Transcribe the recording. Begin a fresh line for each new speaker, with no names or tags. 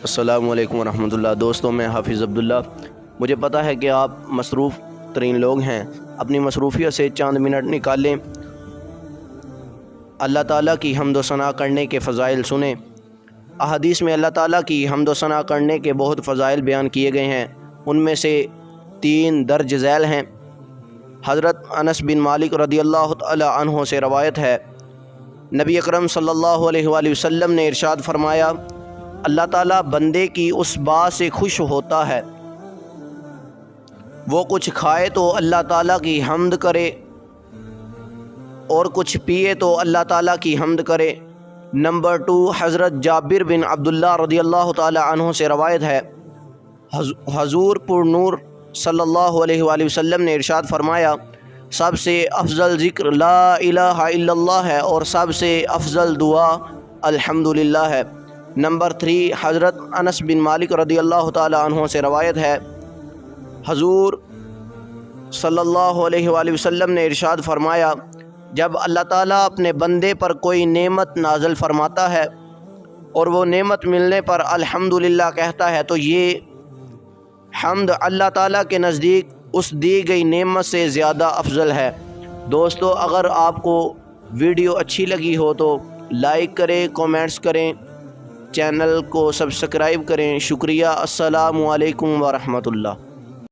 السلام علیکم ورحمۃ اللہ۔ دوستوں، میں حافظ عبداللہ۔ مجھے پتہ ہے کہ آپ مصروف ترین لوگ ہیں، اپنی مصروفیت سے چند منٹ نکالیں، اللہ تعالیٰ کی حمد و ثنا کرنے کے فضائل سنیں۔ احادیث میں اللہ تعالیٰ کی حمد و ثنا کرنے کے بہت فضائل بیان کیے گئے ہیں، ان میں سے 3 درج ذیل ہیں۔ حضرت انس بن مالک رضی اللہ تعالی عنہ سے روایت ہے، نبی اکرم صلی اللہ علیہ وآلہ وسلم نے ارشاد فرمایا، اللہ تعالیٰ بندے کی اس بات سے خوش ہوتا ہے، وہ کچھ کھائے تو اللہ تعالیٰ کی حمد کرے اور کچھ پیے تو اللہ تعالیٰ کی حمد کرے۔ نمبر 2، حضرت جابر بن عبداللہ رضی اللہ تعالی عنہ سے روایت ہے، حضور پر نور صلی اللہ علیہ وآلہ وسلم نے ارشاد فرمایا، سب سے افضل ذکر لا الہ الا اللہ ہے اور سب سے افضل دعا الحمدللہ ہے۔ نمبر 3، حضرت انس بن مالک رضی اللہ تعالی عنہ سے روایت ہے، حضور صلی اللہ علیہ وآلہ وسلم نے ارشاد فرمایا، جب اللہ تعالیٰ اپنے بندے پر کوئی نعمت نازل فرماتا ہے اور وہ نعمت ملنے پر الحمدللہ کہتا ہے تو یہ حمد اللہ تعالیٰ کے نزدیک اس دی گئی نعمت سے زیادہ افضل ہے۔ دوستو، اگر آپ کو ویڈیو اچھی لگی ہو تو لائک کریں، کومنٹس کریں، چینل کو سبسکرائب کریں۔ شکریہ۔ السلام علیکم ورحمۃ اللہ۔